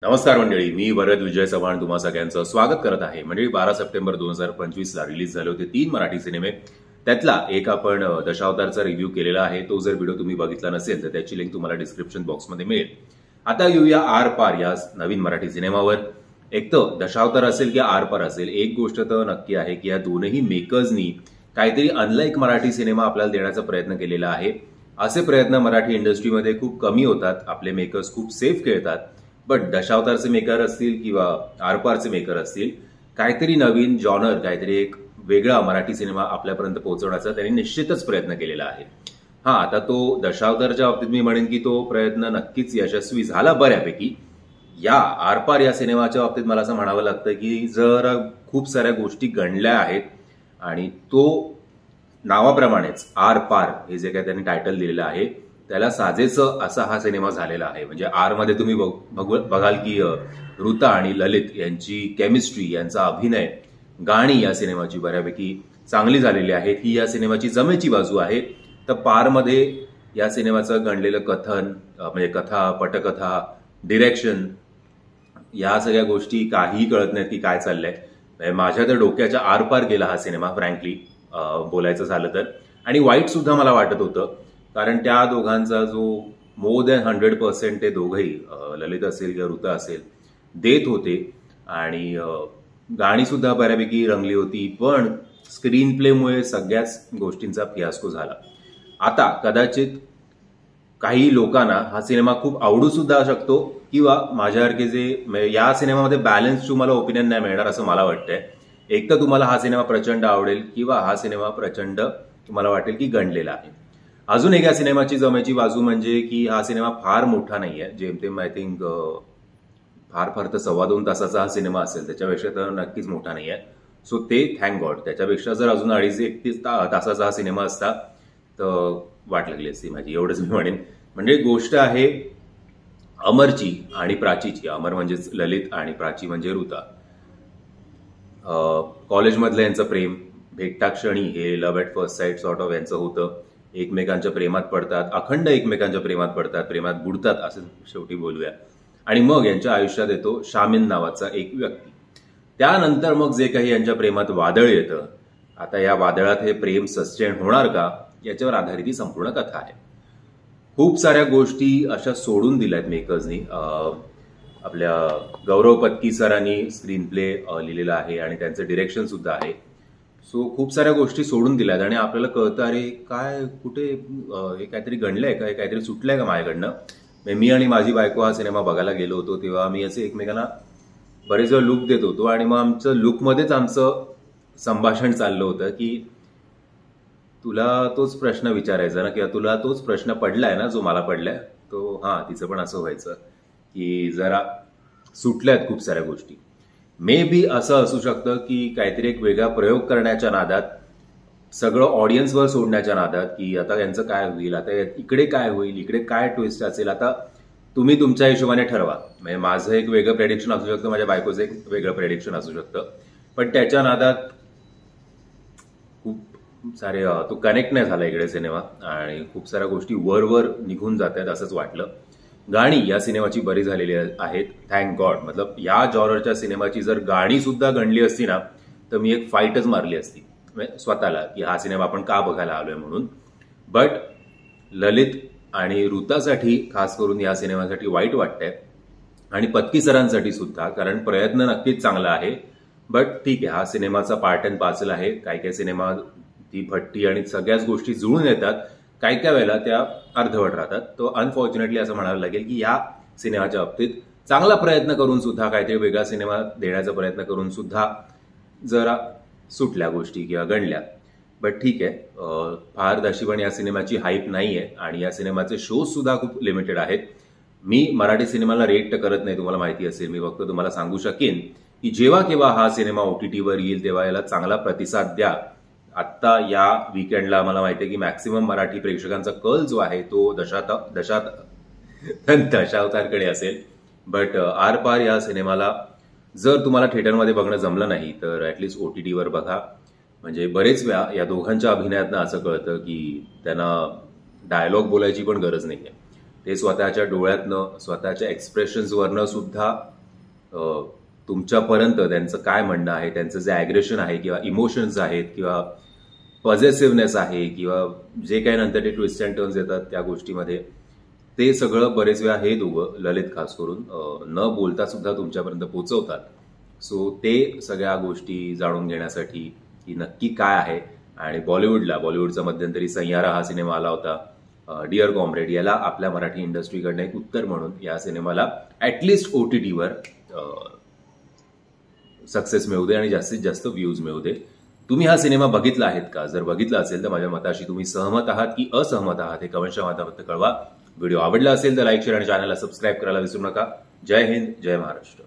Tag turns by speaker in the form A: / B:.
A: नमस्कार मंडळी, मी वरद विजय चव्हाण तुम्हा सगळ्यांचं स्वागत करत आहे. मंडळी, 12 सप्टेंबर 2025 ला रिलीज झाले होते 3 मराठी सिनेमे. त्यातला एक आपण दशावतारचा रिव्ह्यू केलेला आहे. तो जर व्हिडिओ तुम्ही बघितला नसेल तर त्याची लिंक तुम्हाला डिस्क्रिप्शन बॉक्समध्ये मिळेल. आता येऊया आर पार या नवीन मराठी सिनेमावर. एक तर दशावतार असेल की आर पार असेल, एक गोष्ट तर नक्की आहे की या दोनही मेकर्सनी काहीतरी अनलाईक मराठी सिनेमा आपल्याला देण्याचा प्रयत्न केलेला आहे. असे प्रयत्न मराठी इंडस्ट्रीमध्ये खूप कमी होतात. आपले मेकर्स खूप सेफ खेळतात. बट दशावतारचे मेकर असतील किंवा आरपारचे मेकर असतील, काहीतरी नवीन जॉनर, काहीतरी एक वेगळा मराठी सिनेमा आपल्यापर्यंत पोहोचवण्याचा त्यांनी निश्चितच प्रयत्न केलेला आहे. आता तो दशावतारच्या बाबतीत मी म्हणेन की तो प्रयत्न नक्कीच यशस्वी झाला बऱ्यापैकी. या आरपार या सिनेमाच्या बाबतीत मला असं म्हणावं लागतं की जर खूप साऱ्या गोष्टी गणल्या आहेत आणि तो नावाप्रमाणेच आर पार हे जे काही त्यांनी टायटल दिलेलं आहे त्याला साजेचं असा हा सिनेमा झालेला आहे. म्हणजे आर मध्ये तुम्ही बघाल की ऋता आणि ललित यांची केमिस्ट्री, यांचा अभिनय, गाणी या सिनेमाची बऱ्यापैकी चांगली झालेली आहेत. ही या सिनेमाची जमेची बाजू आहे. तर पारमध्ये या सिनेमाचं गणलेलं कथन, म्हणजे कथा, पटकथा, डिरेक्शन, या सगळ्या गोष्टी काहीही कळत नाहीत की काय चाललंय. माझ्या तर डोक्याच्या आरपार गेला हा सिनेमा, फ्रँकली बोलायचं झालं तर. आणि वाईट सुद्धा मला वाटत होतं, कारण त्या दोघांचा जो मोर दॅन 100% ते दोघंही, ललित असेल किंवा ऋता असेल, देत होते. आणि गाणी सुद्धा बऱ्यापैकी रंगली होती. पण स्क्रीन प्लेमुळे सगळ्याच गोष्टींचा फियास्को झाला. आता कदाचित काही लोकांना हा सिनेमा खूप आवडू सुद्धा शकतो, किंवा माझ्यासारखे जे या सिनेमामध्ये बॅलन्स तुम्हाला ओपिनियन नाही मिळणार असं मला वाटतंय. एक तर तुम्हाला हा सिनेमा प्रचंड आवडेल, किंवा हा सिनेमा प्रचंड तुम्हाला वाटेल की गणलेला आहे. अजून एक या सिनेमाची जमेची बाजू म्हणजे की हा सिनेमा फार मोठा नाहीये. जेमतेम आय थिंक फार फार तर 2.25 तासाचा हा सिनेमा असेल, त्याच्यापेक्षा तर नक्कीच मोठा नाहीये. सो ते थँक गॉड. त्याच्यापेक्षा जर अजून 2.5-1 तासाचा हा सिनेमा असता तर वाट लागली असती माझी, एवढंच मी म्हणेन. म्हणजे गोष्ट आहे अमरची आणि प्राचीची. अमर म्हणजेच ललित आणि प्राची म्हणजे ऋता. कॉलेजमधलं यांचं प्रेम, भेटता क्षणी हे love at first sight sort of यांचं होतं. एकमेकांच्या प्रेमात पडतात, अखंड एकमेकांच्या प्रेमात पडतात, प्रेमात बुडतात असं शेवटी बोलूया. आणि मग यांच्या आयुष्यात येतो शामिन नावाचा एक व्यक्ती. त्यानंतर मग जे काही यांच्या प्रेमात वादळ येतं, आता या वादळात हे प्रेम सस्टेन होणार का याच्यावर आधारित ही संपूर्ण कथा आहे. खूप साऱ्या गोष्टी अशा सोडून दिल्यात मेकर्सनी. आपल्या गौरव पत्की सरांनी स्क्रीन प्ले लिहिलेला आहे आणि त्यांचं डिरेक्शन सुद्धा आहे. सो खूप साऱ्या गोष्टी सोडून दिल्यात आणि आपल्याला कळतं, अरे काय, कुठे हे काहीतरी गणलंय का, हे काहीतरी सुटलंय का माझ्याकडनं. मी आणि माझी बायको हा सिनेमा बघायला गेलो होतो तेव्हा मी असे एकमेकांना बरेच वेळ लुक देत होतो, आणि मग आमचं लुकमध्येच आमचं संभाषण चाललं होतं की तुला तोच प्रश्न विचारायचा ना, किंवा तुला तोच प्रश्न पडलाय ना जो मला पडलाय. तो तिचं पण असं व्हायचं की जरा सुटल्यात खूप साऱ्या गोष्टी. मे बी असं असू शकतं की काहीतरी एक वेगळा प्रयोग करण्याच्या नादात, सगळं ऑडियन्सवर सोडण्याच्या नादात, की आता यांचं काय होईल, आता इकडे काय होईल, इकडे काय ट्विस्ट असेल, आता तुम्ही तुमच्या हिशोबाने ठरवा. म्हणजे माझं एक वेगळं प्रेडिक्शन असू शकतं, माझ्या बायकोचं एक वेगळं प्रेडिक्शन असू शकतं. पण त्याच्या नादात खूप सारे तो कनेक्ट नाही झाला इकडे सिनेमा, आणि खूप साऱ्या गोष्टी वर निघून जात आहेत असंच वाटलं. गाणी या सिनेमाची बरी झालेली आहेत, थँक गॉड. मतलब या जॉनरच्या सिनेमाची जर गाणी सुद्धा गणली असती ना तर मी एक फाईटच मारली असती स्वतःला की हा सिनेमा आपण का बघायला आलोय म्हणून. बट ललित आणि ऋतासाठी खास करून या सिनेमासाठी वाईट वाटतंय, आणि पत्की सरांसाठी सुद्धा, कारण प्रयत्न नक्कीच चांगला आहे. बट ठीक आहे, हा सिनेमाचा पार्ट अँड पार्सल आहे. काही सिनेमा ती भट्टी आणि सगळ्याच गोष्टी जुळून येतात, काही वेळेला त्या अर्धवट राहतात. तो अनफॉर्च्युनेटली असं म्हणावं लागेल की या सिनेमाच्या बाबतीत चांगला प्रयत्न करून सुद्धा, काहीतरी वेगळा सिनेमा देण्याचा प्रयत्न करून सुद्धा जरा सुटल्या गोष्टी किंवा गणल्या. बट ठीक आहे, फार तशी पण या सिनेमाची हाईप नाहीये, आणि या सिनेमाचे शोज सुद्धा खूप लिमिटेड आहेत. मी मराठी सिनेमाला रेट करत नाही, तुम्हाला माहिती असेल. मी फक्त तुम्हाला सांगू शकेन की जेव्हा केव्हा हा सिनेमा OTTवर येईल तेव्हा याला चांगला प्रतिसाद द्या. आत्ता या वीकेंडला मला माहिती आहे की मॅक्सिमम मराठी प्रेक्षकांचा कल जो आहे तो दशावतारकडे असेल. बट आर पार या सिनेमाला जर तुम्हाला थिएटरमध्ये बघणं जमलं नाही तर ऍटलिस्ट OTTवर बघा. म्हणजे बरेच वेळा या दोघांच्या अभिनयातनं असं कळतं की त्यांना डायलॉग बोलायची पण गरज नाहीये. ते स्वतःच्या डोळ्यातनं, स्वतःच्या एक्सप्रेशन्सवरनं सुद्धा तुमच्यापर्यंत त्यांचं काय म्हणणं आहे, त्यांचं जे ॲग्रेशन आहे किंवा इमोशन्स आहेत किंवा पॉझिटिव्हनेस आहे किंवा जे काही नंतर ते ट्विस्ट अँड टर्न्स येतात त्या गोष्टीमध्ये, ते सगळं बरेच वेळा हे दोघं, ललित खास करून, न बोलता सुद्धा तुमच्यापर्यंत पोहोचवतात. सो ते सगळ्या गोष्टी जाणून घेण्यासाठी की नक्की काय आहे. आणि बॉलिवूडचा मध्यंतरी सैयारा हा सिनेमा आला होता, डिअर कॉम्रेड, याला आपल्या मराठी इंडस्ट्रीकडनं एक उत्तर म्हणून या सिनेमाला ॲटलिस्ट OTTवर सक्सेस मिळू दे आणि जास्तीत जास्त व्ह्यूज मिळू दे. तुम्ही हा सिनेमा बघितला आहेत का? जर बघितला असेल तर माझ्या मताशी तुम्ही सहमत आहात की असहमत आहात हे कमेंटच्या माध्यमातून कळवा. व्हिडिओ आवडला असेल तर लाईक, शेअर आणि चॅनलला सबस्क्राईब करायला विसरू नका. जय हिंद, जय महाराष्ट्र.